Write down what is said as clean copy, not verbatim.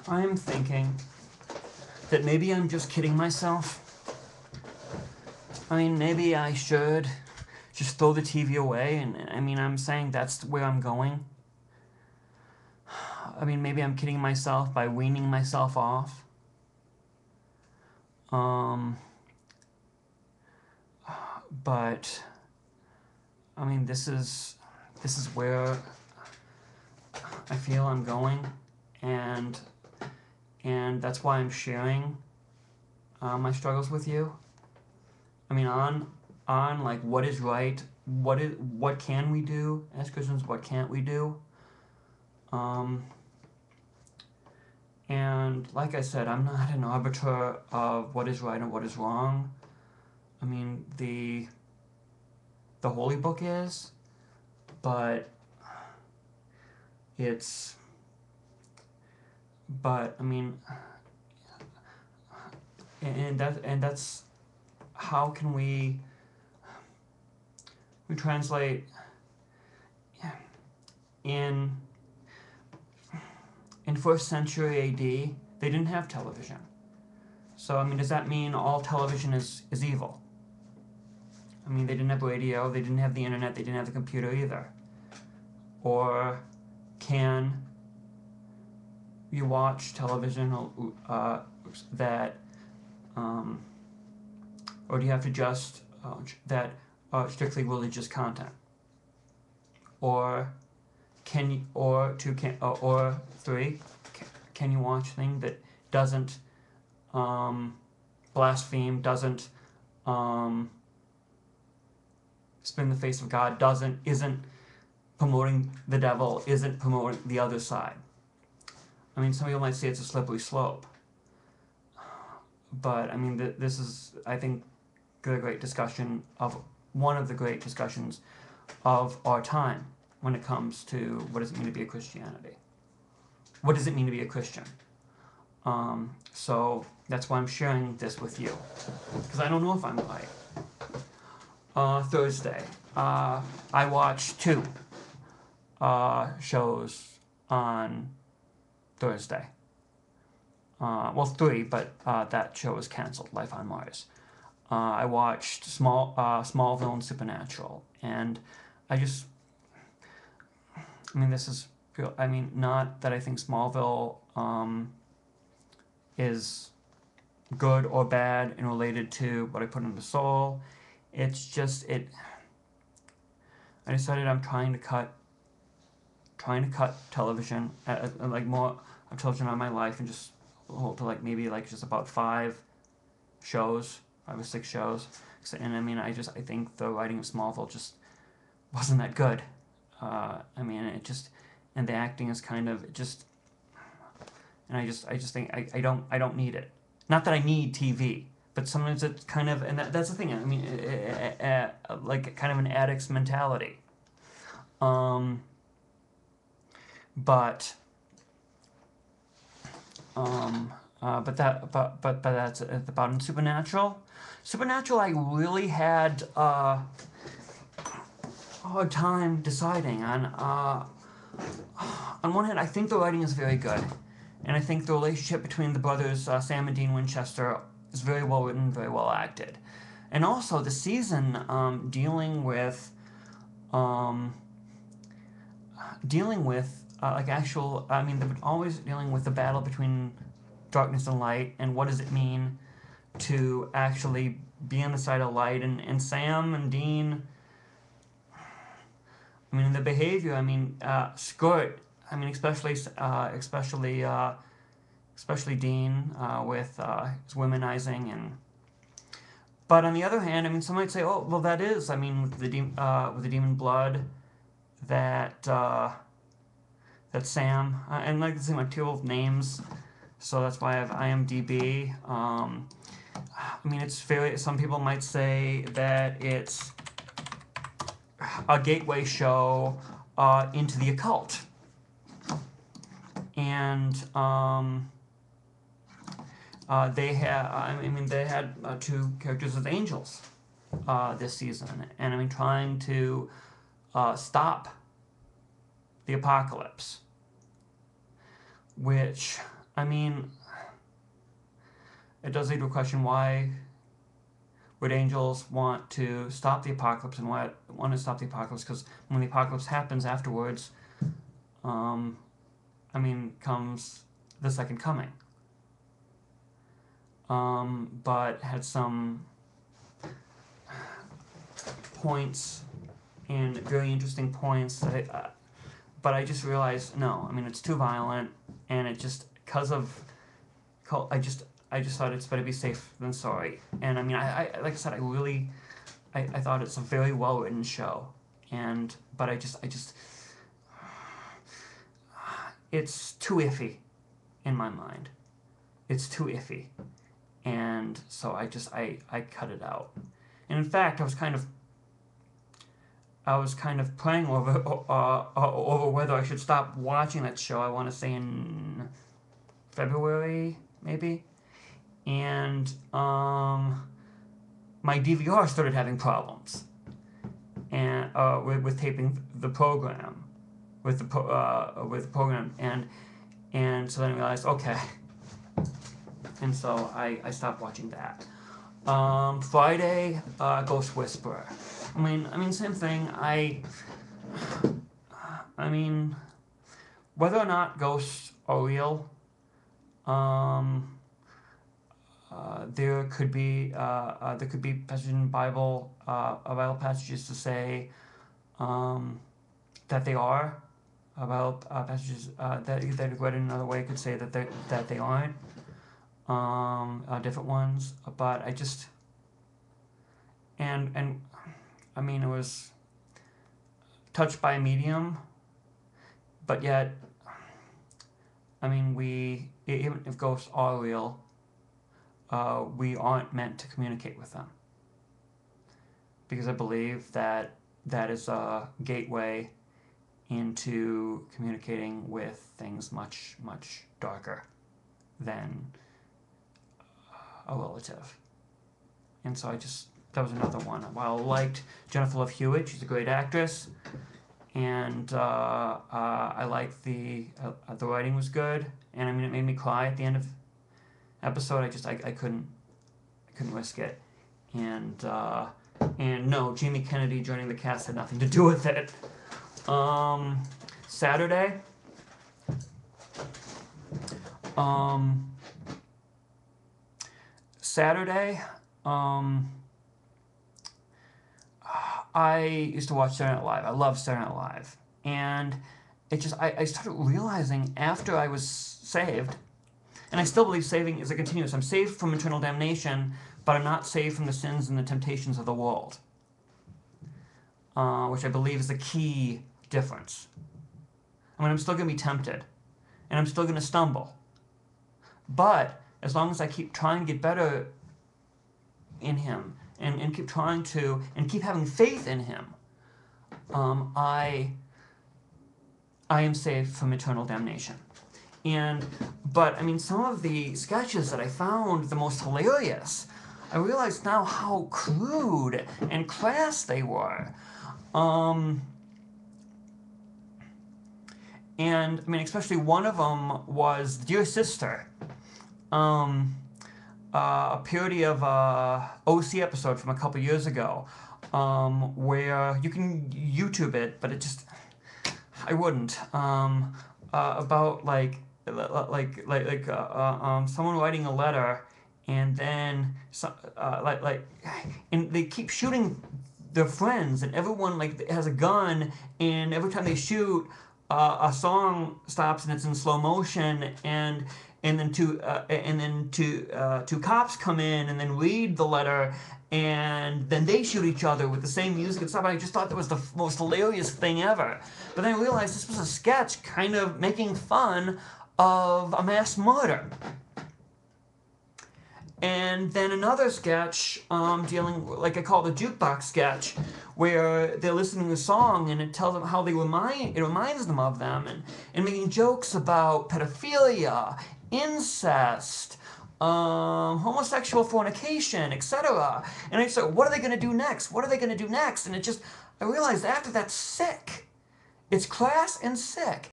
I'm thinking that maybe I'm just kidding myself. I mean, maybe I should just throw the TV away, and I mean, I'm saying that's where I'm going. I mean, maybe I'm kidding myself by weaning myself off. But I mean, this is where I feel I'm going, and that's why I'm sharing my struggles with you. I mean, on like what is right, what can we do as Christians, what can't we do? And like I said, I'm not an arbiter of what is right and what is wrong. I mean, the Holy Book is, but I mean, and that's how can we translate in 1st century AD, they didn't have television. So, I mean, does that mean all television is evil? I mean, they didn't have radio, they didn't have the internet, they didn't have the computer either. Or can you watch television that, or do you have to just that strictly religious content? Or can you, or three, can you watch things that doesn't blaspheme, doesn't spit in the face of God, isn't promoting the devil, isn't promoting the other side? I mean, some people might say it's a slippery slope, but I mean, this is, I think, one of the great discussions of our time when it comes to what does it mean to be a Christianity. What does it mean to be a Christian? So that's why I'm sharing this with you, because I don't know if I'm right. Thursday, I watched 2 shows on Thursday. Well, 3, but that show was canceled, Life on Mars. I watched Smallville and Supernatural, and I mean, not that I think Smallville is good or bad and related to what I put into Soul. It's just I decided I'm trying to cut television, like more of television on my life, and just hold to like maybe like just about 5 or 6 shows. And I mean, I think the writing of Smallville just wasn't that good. I mean, and the acting is kind of and I just think I don't need it. Not that I need TV, but sometimes it's kind of, and that's the thing. I mean, like kind of an addict's mentality. But that's about in Supernatural. Supernatural, I really had a hard time deciding on. On one hand, I think the writing is very good, and I think the relationship between the brothers Sam and Dean Winchester is very well written, very well acted, and also the season dealing with like actual. I mean, they're always dealing with the battle between darkness and light, and what does it mean to actually be on the side of light, and Sam and Dean, I mean, the behavior, I mean, Scott, I mean, especially Dean with his womanizing, but on the other hand, I mean, some might say, oh, well, that is, I mean, with the demon blood, that Sam, and like to say my 2 names, so that's why I have IMDb. I mean, it's fairly, some people might say that it's a gateway show into the occult. And they had 2 characters as angels this season, and I mean, trying to stop the apocalypse, which, I mean, it does lead to a question: why would angels want to stop the apocalypse, and why want to stop the apocalypse? Because when the apocalypse happens afterwards, comes the second coming. But had some points and very interesting points that but I just realized, no, I mean, it's too violent, and it just, because of, I just thought it's better be safe than sorry. And I mean, I like I said, I thought it's a very well written show, but I just it's too iffy in my mind. It's too iffy, and so I cut it out. And in fact, I was kind of praying over whether I should stop watching that show. I want to say in February, maybe. And my DVR started having problems, and with taping the program, with the program, and so then I realized, okay, and so I stopped watching that. Friday, Ghost Whisperer. I mean, same thing. I mean, whether or not ghosts are real, there could be passages in the Bible, Bible passages to say that they are. Bible passages that read in another way could say that they aren't. Different ones, but I just and I mean, it was touched by a medium, but yet, I mean, even if ghosts are real, we aren't meant to communicate with them, because I believe that is a gateway into communicating with things much, much darker than a relative. And so that was another one. While I liked Jennifer Love Hewitt, she's a great actress, and I liked the writing was good, and I mean, it made me cry at the end of the episode. I couldn't risk it, and no, Jamie Kennedy joining the cast had nothing to do with it. Saturday, I used to watch Saturday Night Live. I love Saturday Night Live. And it just, I started realizing after I was saved, and I still believe saving is a continuous. I'm saved from eternal damnation, but I'm not saved from the sins and the temptations of the world, which I believe is the key difference. I mean, I'm still going to be tempted, and I'm still going to stumble. But as long as I keep trying to get better in Him, and keep trying to, and keep having faith in Him, I am saved from eternal damnation. But I mean, some of the sketches that I found the most hilarious, I realize now how crude and crass they were. And I mean, especially one of them was Dear Sister, a parody of a OC episode from a couple years ago, where you can YouTube it, but it just, I wouldn't. About someone writing a letter, and then and they keep shooting their friends, and everyone has a gun, and every time they shoot, a song stops and it's in slow motion, and then two cops come in and then read the letter, and then they shoot each other with the same music and stuff. And I just thought that was the most hilarious thing ever. But then I realized this was a sketch kind of making fun of a mass murder. And then another sketch dealing, like I call it the jukebox sketch, where they're listening to a song and it tells them how it reminds them of them, and making jokes about pedophilia, incest, homosexual fornication, etc. And I said, what are they going to do next? What are they going to do next? And I realized after that's sick. It's crass and sick.